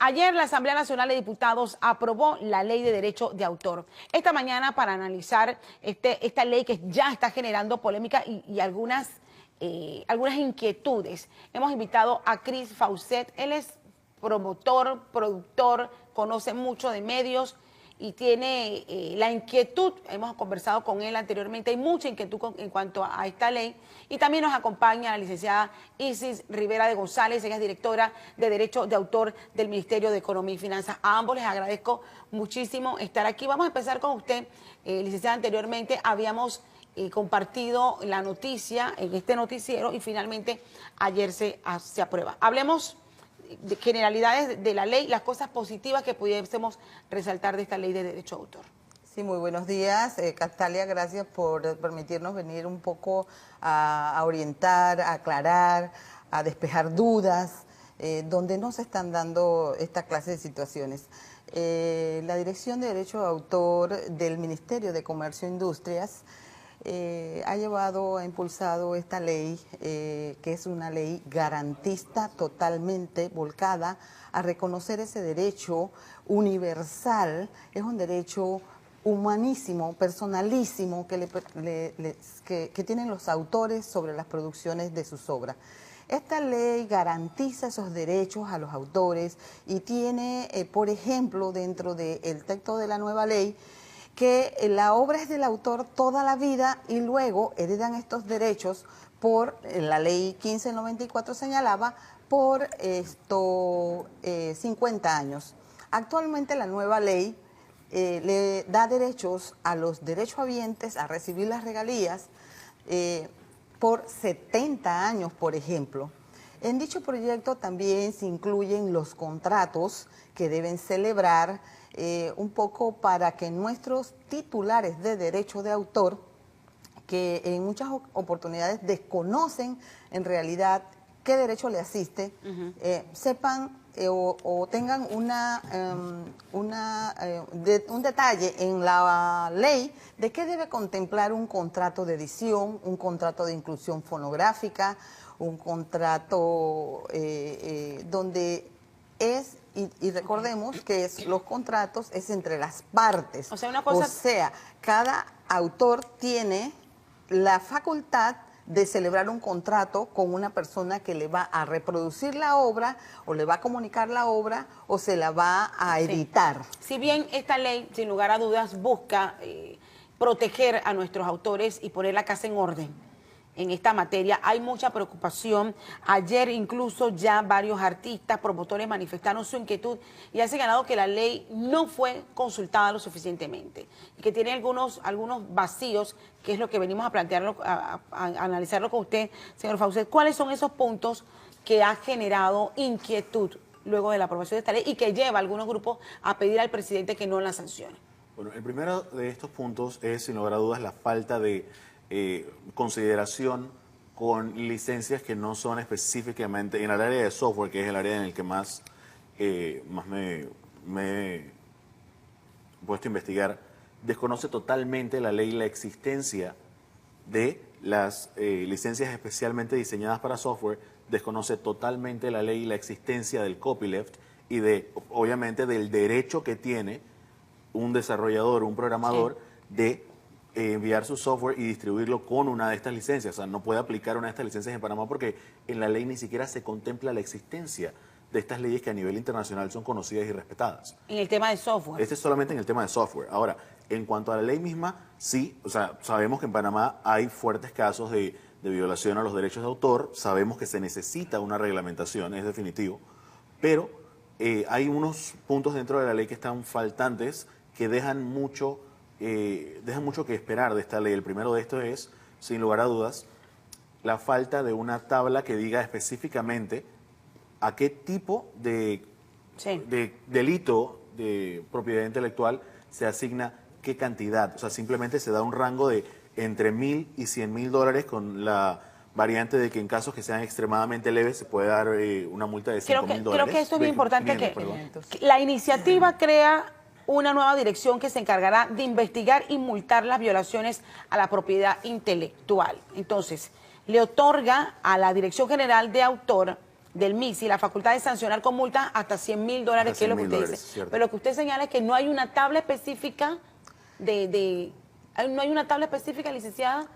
Ayer la Asamblea Nacional de Diputados aprobó la Ley de Derecho de Autor. Esta mañana, para analizar esta ley que ya está generando polémica y algunas inquietudes, hemos invitado a Chris Faucet. Él es promotor, productor, conoce mucho de medios y tiene la inquietud. Hemos conversado con él anteriormente, hay mucha inquietud en cuanto a esta ley. Y también nos acompaña la licenciada Isis Rivera de González, ella es directora de Derecho de Autor del Ministerio de Economía y Finanzas. A ambos les agradezco muchísimo estar aquí. Vamos a empezar con usted, licenciada. Anteriormente habíamos compartido la noticia en este noticiero y finalmente ayer se aprueba. Hablemos de generalidades de la ley, las cosas positivas que pudiésemos resaltar de esta ley de derecho de autor. Sí, muy buenos días, Castalia, gracias por permitirnos venir un poco a orientar, a aclarar, a despejar dudas, donde no se están dando esta clase de situaciones. La Dirección de Derecho de Autor del Ministerio de Comercio e Industrias ha impulsado esta ley, que es una ley garantista, totalmente volcada a reconocer ese derecho universal. Es un derecho humanísimo, personalísimo, que tienen los autores sobre las producciones de sus obras. Esta ley garantiza esos derechos a los autores y tiene, por ejemplo, dentro del texto de la nueva ley, que la obra es del autor toda la vida y luego heredan estos derechos por, la ley 1594 señalaba, por 50 años. Actualmente la nueva ley le da derechos a los derechohabientes a recibir las regalías por 70 años, por ejemplo. En dicho proyecto también se incluyen los contratos que deben celebrar, un poco para que nuestros titulares de derecho de autor, que en muchas oportunidades desconocen en realidad qué derecho le asiste, sepan o tengan un detalle en la ley de qué debe contemplar un contrato de edición, un contrato de inclusión fonográfica, un contrato donde es, y recordemos que los contratos es entre las partes. O sea, una cosa... O sea, cada autor tiene la facultad de celebrar un contrato con una persona que le va a reproducir la obra o le va a comunicar la obra o se la va a editar. Sí. Si bien esta ley, sin lugar a dudas, busca proteger a nuestros autores y poner la casa en orden en esta materia, hay mucha preocupación. Ayer incluso ya varios artistas, promotores manifestaron su inquietud y han señalado que la ley no fue consultada lo suficientemente y que tiene algunos vacíos, que es lo que venimos a plantearlo, a analizarlo con usted, señor Faucet. ¿Cuáles son esos puntos que ha generado inquietud luego de la aprobación de esta ley y que lleva a algunos grupos a pedir al presidente que no la sancione? Bueno, el primero de estos puntos es, sin lugar a dudas, la falta de consideración con licencias que no son específicamente en el área de software, que es el área en el que más me he puesto a investigar. Desconoce totalmente la ley la existencia de las licencias especialmente diseñadas para software, desconoce totalmente la ley la existencia del copyleft y obviamente del derecho que tiene un desarrollador, un programador, de enviar su software y distribuirlo con una de estas licencias. O sea, no puede aplicar una de estas licencias en Panamá porque en la ley ni siquiera se contempla la existencia de estas leyes que a nivel internacional son conocidas y respetadas. En el tema de software. Este es solamente en el tema de software. Ahora, en cuanto a la ley misma, sí, o sea, sabemos que en Panamá hay fuertes casos de violación a los derechos de autor, sabemos que se necesita una reglamentación, es definitivo, pero hay unos puntos dentro de la ley que están faltantes, que dejan mucho que esperar de esta ley. El primero de estos es, sin lugar a dudas, la falta de una tabla que diga específicamente a qué tipo de delito de propiedad intelectual se asigna qué cantidad. O sea, simplemente se da un rango de entre $1,000 y $100,000 con la variante de que en casos que sean extremadamente leves se puede dar una multa de $5,000. Creo que esto es bien importante, que la iniciativa crea una nueva dirección que se encargará de investigar y multar las violaciones a la propiedad intelectual. Entonces, le otorga a la Dirección General de Autor del MISI la facultad de sancionar con multas hasta $100.000, que es lo que usted dice. Cierto. Pero lo que usted señala es que no hay una tabla específica no hay una tabla específica, licenciada.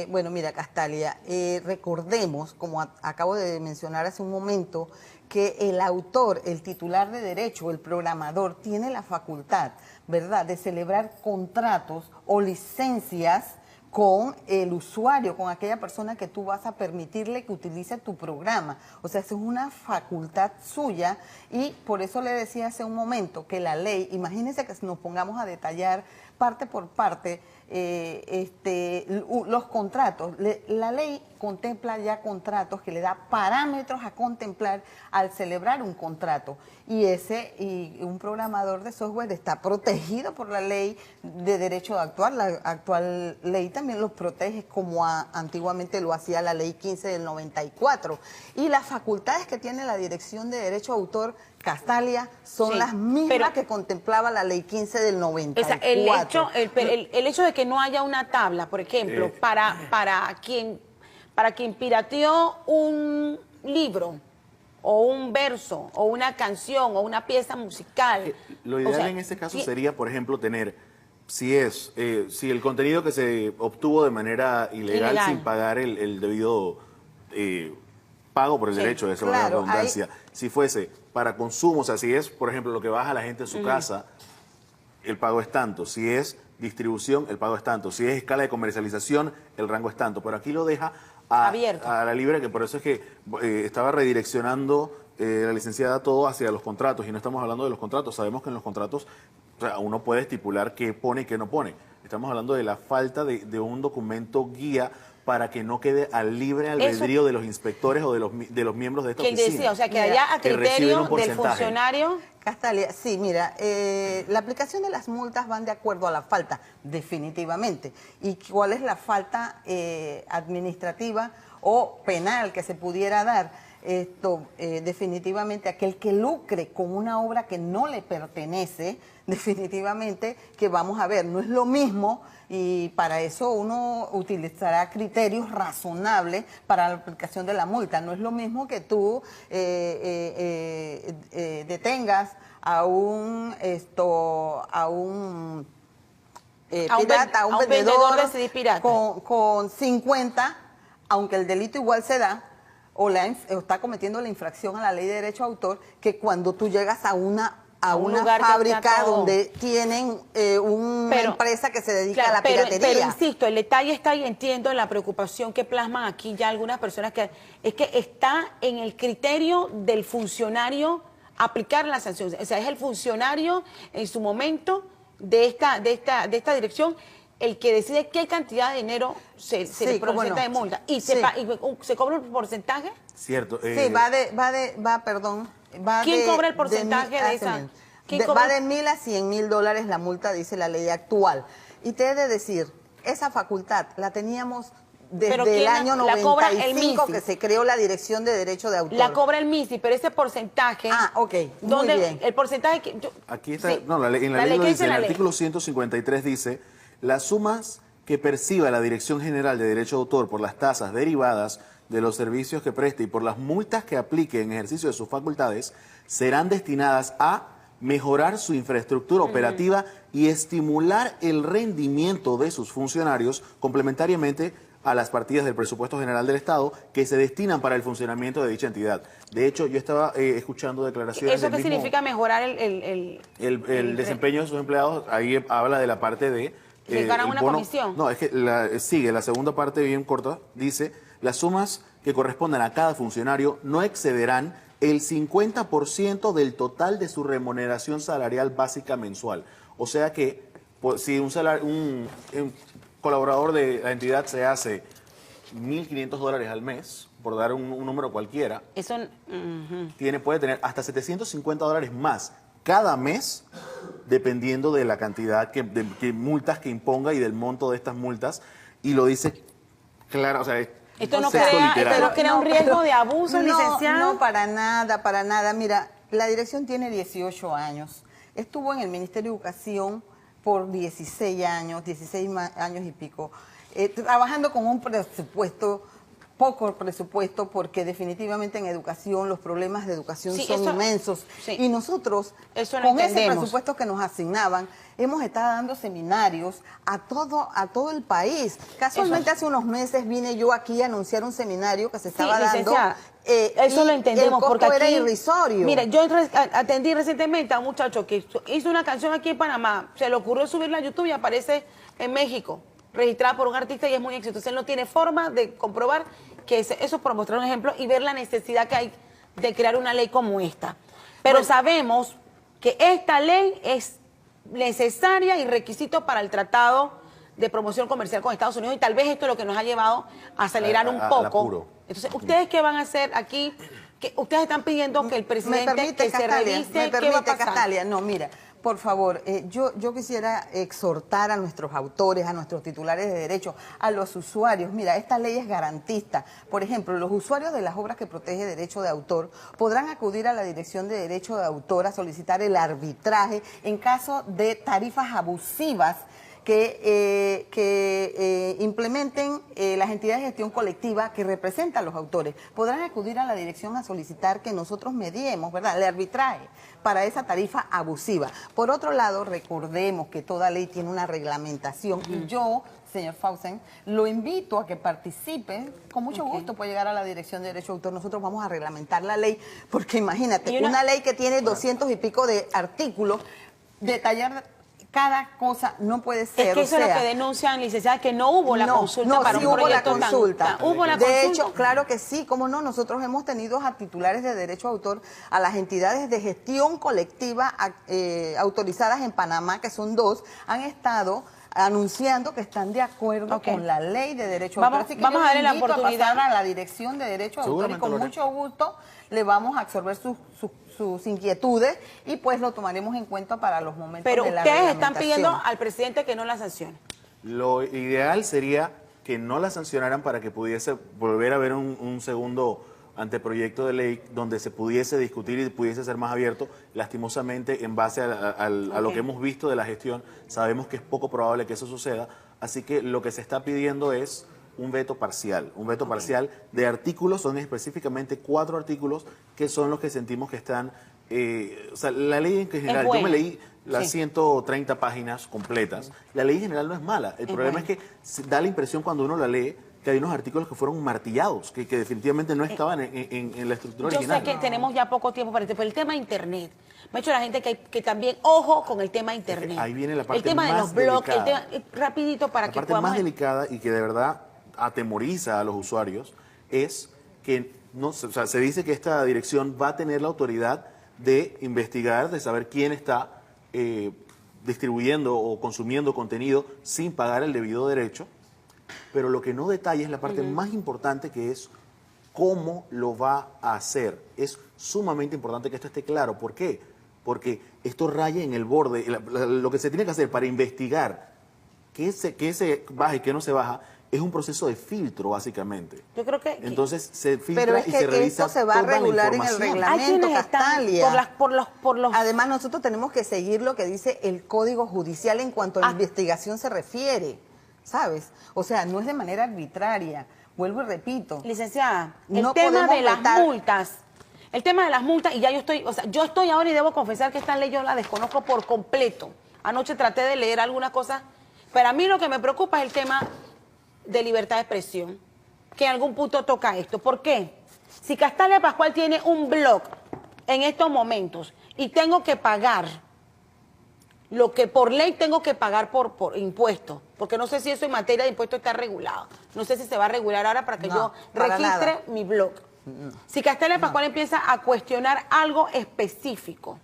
Bueno, mira, Castalia, recordemos, como acabo de mencionar hace un momento, que el autor, el titular de derecho, el programador, tiene la facultad, ¿verdad?, de celebrar contratos o licencias con el usuario, con aquella persona que tú vas a permitirle que utilice tu programa. O sea, eso es una facultad suya y por eso le decía hace un momento que la ley, imagínense que nos pongamos a detallar parte por parte los contratos. La ley contempla ya contratos que le da parámetros a contemplar al celebrar un contrato. Y un programador de software está protegido por la ley de derecho de actuar. La actual ley también los protege como antiguamente lo hacía la ley 15 del 94. Y las facultades que tiene la Dirección de Derecho de Autor, Castalia, son las mismas que contemplaba la ley 15 del 94. El hecho de que no haya una tabla, por ejemplo, para quien pirateó un libro o un verso o una canción o una pieza musical. Lo ideal en este caso sería, por ejemplo, tener, si el contenido que se obtuvo de manera ilegal. Sin pagar el debido pago por el derecho, de esa la redundancia, si fuese para consumo, o sea, si es, por ejemplo, lo que baja la gente a su casa, el pago es tanto. Si es distribución, el pago es tanto. Si es escala de comercialización, el rango es tanto. Pero aquí lo deja abierto a la libre, que por eso es que estaba redireccionando la licenciada todo hacia los contratos, y no estamos hablando de los contratos. Sabemos que en los contratos, o sea, uno puede estipular qué pone y qué no pone. Estamos hablando de la falta de un documento guía para que no quede al libre albedrío de los inspectores o de los miembros de esta oficina. Decía, o sea, que haya a criterio del funcionario. Castalia, sí, mira, la aplicación de las multas van de acuerdo a la falta, definitivamente. ¿Y cuál es la falta administrativa o penal que se pudiera dar? Definitivamente aquel que lucre con una obra que no le pertenece, definitivamente que vamos a ver, no es lo mismo, y para eso uno utilizará criterios razonables para la aplicación de la multa. No es lo mismo que tú detengas a un vendedor de CD pirata con 50, aunque el delito igual se da, o está cometiendo la infracción a la ley de derecho de autor, que cuando tú llegas a una fábrica donde tienen una empresa que se dedica a la piratería. Pero insisto, el detalle está ahí, entiendo la preocupación que plasman aquí ya algunas personas, que es que está en el criterio del funcionario aplicar la sanción. O sea, es el funcionario en su momento de esta dirección el que decide qué cantidad de dinero se le presenta de multa. ¿Y se cobra un porcentaje? Cierto. Sí, ¿Quién cobra el porcentaje de esa? Va de $1,000 a $100,000 la multa, dice la ley actual. Y te he de decir, esa facultad la teníamos desde el año 95 que se creó la Dirección de Derecho de Autor. La cobra el MISI, pero ese porcentaje... ok, muy bien. El porcentaje... Aquí está, en la ley lo dice, el artículo 153 dice, las sumas que perciba la Dirección General de Derecho de Autor por las tasas derivadas de los servicios que preste y por las multas que aplique en ejercicio de sus facultades serán destinadas a mejorar su infraestructura operativa y estimular el rendimiento de sus funcionarios complementariamente a las partidas del presupuesto general del Estado que se destinan para el funcionamiento de dicha entidad. De hecho, yo estaba escuchando declaraciones ¿Eso qué significa mejorar el desempeño de sus empleados? Ahí habla de la parte de... ¿Les ganan una comisión? No, es que sigue, la segunda parte bien corta, dice, las sumas que correspondan a cada funcionario no excederán el 50% del total de su remuneración salarial básica mensual. O sea que si un colaborador de la entidad se hace $1,500 al mes, por dar un número cualquiera, eso puede tener hasta $750 más cada mes, dependiendo de la cantidad de multas que imponga y del monto de estas multas, y lo dice claro, o sea, esto no crea un riesgo de abuso, licenciada. No, para nada. Mira, la dirección tiene 18 años. Estuvo en el Ministerio de Educación por 16 años y pico, trabajando con un presupuesto poco presupuesto porque definitivamente en educación los problemas de educación Sí, son eso- inmensos sí. y nosotros Eso lo con ese entendemos. presupuesto que nos asignaban hemos estado dando seminarios a todo el país. Casualmente hace unos meses vine yo aquí a anunciar un seminario que se estaba dando. Licenciada, eso y lo entendemos el porque costo aquí era irrisorio. Mire, yo atendí recientemente a un muchacho que hizo una canción aquí en Panamá, se le ocurrió subirla a YouTube y aparece en México, registrada por un artista y es muy exitoso. Él no tiene forma de comprobar que eso es por mostrar un ejemplo y ver la necesidad que hay de crear una ley como esta. Pero Bueno, sabemos que esta ley es necesaria y requisito para el tratado de promoción comercial con Estados Unidos y tal vez esto es lo que nos ha llevado a acelerar un Al poco. apuro. Entonces, ¿ustedes qué van a hacer aquí? Que ustedes están pidiendo que el presidente que se revise qué va a pasar. Castalia, no, mira, por favor, yo quisiera exhortar a nuestros autores, a nuestros titulares de derecho, a los usuarios. Mira, esta ley es garantista. Por ejemplo, los usuarios de las obras que protege derecho de autor podrán acudir a la Dirección de Derecho de Autor a solicitar el arbitraje en caso de tarifas abusivas que implementen las entidades de gestión colectiva que representan a los autores. Podrán acudir a la dirección a solicitar que nosotros mediemos, ¿verdad?, el arbitraje para esa tarifa abusiva. Por otro lado, recordemos que toda ley tiene una reglamentación y yo, señor Fausen, lo invito a que participe. Con mucho gusto puede llegar a la Dirección de Derecho de Autor. Nosotros vamos a reglamentar la ley, porque imagínate, Y una ley que tiene 200 y pico de artículos, detallar cada cosa no puede ser. Es que eso es lo que denuncian, licenciada, que no hubo la consulta para sí un hubo la proyecto consulta. hubo la de consulta. hecho, claro que sí, cómo no, nosotros hemos tenido a titulares de derecho de autor, a las entidades de gestión colectiva autorizadas en Panamá, que son 2, han estado anunciando que están de acuerdo con la ley de derecho de autor. Así que vamos yo a darle la invito oportunidad a pasar a la Dirección de Derecho de Autor y con mucho gusto le vamos a absorber sus inquietudes y pues lo tomaremos en cuenta para los momentos Pero de la ustedes están reglamentación. pidiendo al presidente que no la sancione. Lo ideal sería que no la sancionaran para que pudiese volver a haber un segundo anteproyecto de ley donde se pudiese discutir y pudiese ser más abierto. Lastimosamente, en base a lo que hemos visto de la gestión, sabemos que es poco probable que eso suceda. Así que lo que se está pidiendo es un veto parcial. Un veto parcial de artículos, son específicamente 4 artículos que son los que sentimos que están... o sea, la ley en general, yo me leí las 130 páginas completas. La ley en general no es mala. El problema es que da la impresión cuando uno la lee que hay unos artículos que fueron martillados, que definitivamente no estaban en la estructura original. Yo sé que tenemos ya poco tiempo para esto, pero el tema de Internet, me ha dicho la gente que también, ojo con el tema de Internet. Ahí viene la parte el tema de más los blogs, el delicada. tema, rapidito para La que parte podamos... más delicada y que de verdad atemoriza a los usuarios es que no, o sea, se dice que esta dirección va a tener la autoridad de investigar, de saber quién está distribuyendo o consumiendo contenido sin pagar el debido derecho, pero lo que no detalla es la parte más importante, que es cómo lo va a hacer. Es sumamente importante que esto esté claro. ¿Por qué? Porque esto raya en el borde. Lo que se tiene que hacer para investigar qué se baja y qué no se baja es un proceso de filtro, básicamente. Yo creo que... Entonces se filtra Pero es y que se revisa esto se va a toda la regular en el información. reglamento. hay quienes están Castalia. por los... Además, nosotros tenemos que seguir lo que dice el Código Judicial en cuanto a investigación se refiere, ¿sabes? O sea, no es de manera arbitraria. Vuelvo y repito. Licenciada, el No tema podemos de las vetar. multas, el tema de las multas, y ya yo estoy ahora y debo confesar que esta ley yo la desconozco por completo. Anoche traté de leer algunas cosas, pero a mí lo que me preocupa es el tema de libertad de expresión, que en algún punto toca esto. ¿Por qué? Si Castalia Pascual tiene un blog en estos momentos y tengo que pagar lo que por ley tengo que pagar por impuestos, porque no sé si eso en materia de impuestos está regulado. No sé si se va a regular ahora para que yo para registre nada. mi blog. Si Castalia Pascual empieza a cuestionar algo específico,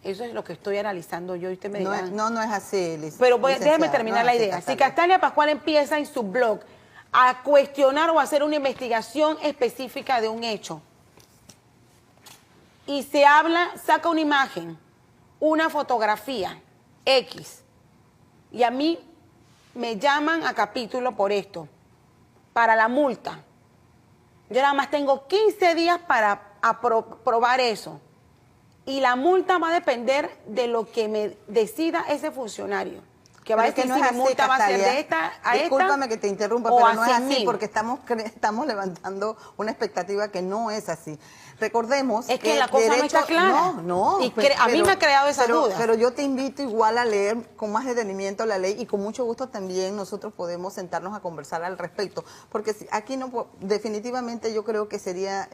eso es lo que estoy analizando yo y usted me No, dirá. no es así, Pero déjeme licenciada, terminar no la es así, idea. Si Castalia. Castalia Pascual empieza en su blog a cuestionar o a hacer una investigación específica de un hecho y se habla, saca una imagen, una fotografía X, y a mí me llaman a capítulo por esto, para la multa. Yo nada más tengo 15 días para probar eso. Y la multa va a depender de lo que me decida ese funcionario. que va a Pero es decir no si es mi así, multa va a ser Castalia. de esta a Discúlpame esta, que te interrumpa, o pero a no es así 100.000. porque estamos levantando una expectativa que no es así. Recordemos Es que la cosa no está clara. No, Y a mí me ha creado esas dudas. Pero yo te invito igual a leer con más detenimiento la ley y con mucho gusto también nosotros podemos sentarnos a conversar al respecto. Porque aquí no, definitivamente yo creo que sería...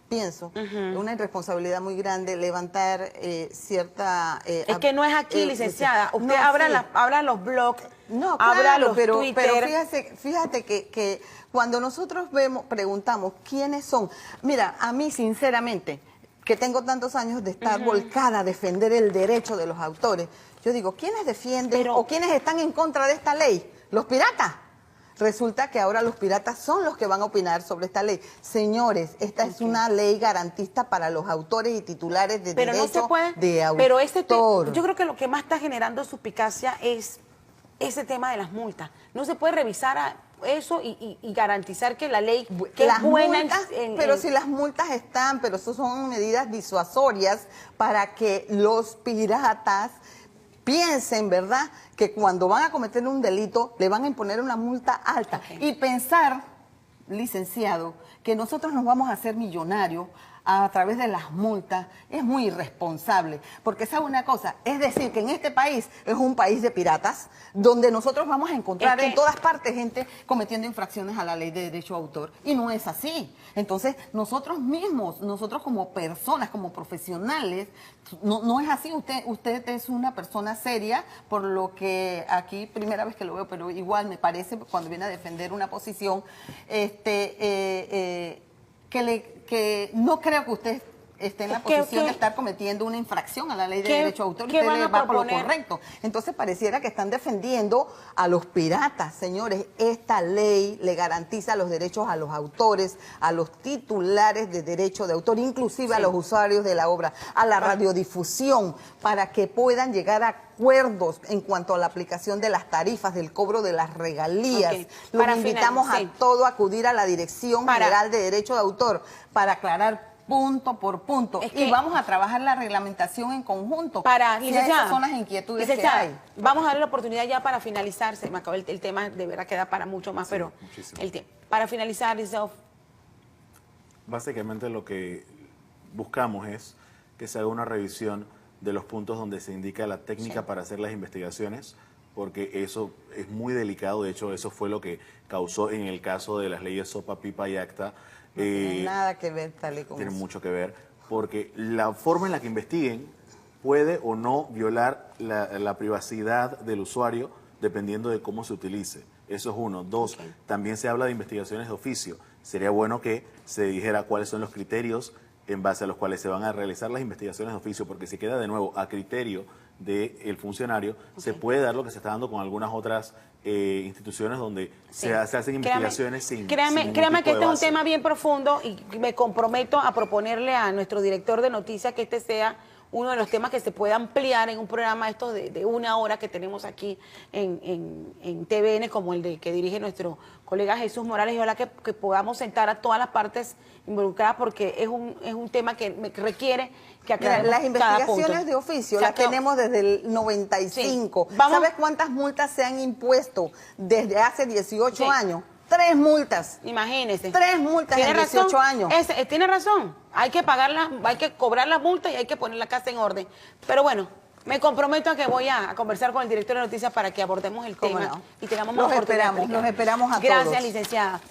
pienso, una irresponsabilidad muy grande levantar cierta... es que no es aquí, licenciada. Usted no, abra los blogs, no, abra claro, los pero Twitter. fíjate que cuando nosotros preguntamos quiénes son, mira, a mí sinceramente, que tengo tantos años de estar volcada a defender el derecho de los autores, yo digo, ¿quiénes defienden o quiénes están en contra de esta ley? ¿Los piratas? Resulta que ahora los piratas son los que van a opinar sobre esta ley. Señores, esta es una ley garantista para los autores y titulares de pero derecho no se puede, de autor. Pero yo creo que lo que más está generando suspicacia es ese tema de las multas. No se puede revisar eso y garantizar que la ley que las es buena multas, pero si las multas están, pero eso son medidas disuasorias para que los piratas piensen, ¿verdad?, que cuando van a cometer un delito le van a imponer una multa alta. Y pensar, licenciado, que nosotros nos vamos a hacer millonarios a través de las multas es muy irresponsable, porque sabe una cosa, es decir, que en este país es un país de piratas, donde nosotros vamos a encontrar en todas partes gente cometiendo infracciones a la ley de derecho de autor, y no es así. Entonces, nosotros mismos, nosotros como personas, como profesionales, no es así. Usted es una persona seria, por lo que aquí, primera vez que lo veo, pero igual me parece, cuando viene a defender una posición, que no creo que usted esté en la posición de estar cometiendo una infracción a la ley de derecho de autor, y usted le va por lo correcto. Entonces pareciera que están defendiendo a los piratas. Señores, esta ley le garantiza los derechos a los autores, a los titulares de derecho de autor, inclusive a los usuarios de la obra, a la radiodifusión, para que puedan llegar a acuerdos en cuanto a la aplicación de las tarifas, del cobro de las regalías. Los invitamos a todo a acudir a la Dirección General de Derecho de Autor para aclarar punto por punto, y vamos a trabajar la reglamentación en conjunto para, esas son las inquietudes que hay. Vamos a darle la oportunidad ya para finalizar. Se me acabó el tema, de verdad queda para mucho más, pero para finalizar, Isel. Básicamente lo que buscamos es que se haga una revisión de los puntos donde se indica la técnica para hacer las investigaciones, porque eso es muy delicado. De hecho, eso fue lo que causó en el caso de las leyes SOPA, PIPA y ACTA. No tiene nada que ver, tal y como tiene mucho que ver, porque la forma en la que investiguen puede o no violar la privacidad del usuario dependiendo de cómo se utilice. Eso es uno. Dos, también se habla de investigaciones de oficio. Sería bueno que se dijera cuáles son los criterios en base a los cuales se van a realizar las investigaciones de oficio, porque si queda de nuevo a criterio del funcionario, se puede dar lo que se está dando con algunas otras instituciones donde se hacen investigaciones sin créame que este es un tema bien profundo, y me comprometo a proponerle a nuestro director de noticias que este sea uno de los temas que se puede ampliar en un programa estos de 1 hora que tenemos aquí en TVN, como el que dirige nuestro colega Jesús Morales, y ojalá que podamos sentar a todas las partes involucradas, porque es un tema que requiere que aclaremos las investigaciones cada punto. de oficio las tenemos desde el 95. ¿Sabes cuántas multas se han impuesto desde hace 18 años? 3 multas. Imagínese. 3 multas en 18 años. Tiene razón. Hay que pagarla, hay que cobrar la multa y hay que poner la casa en orden. Pero bueno, me comprometo a que voy a conversar con el director de noticias para que abordemos el tema y tengamos más oportunidades. Los esperamos a todos. Gracias, licenciada.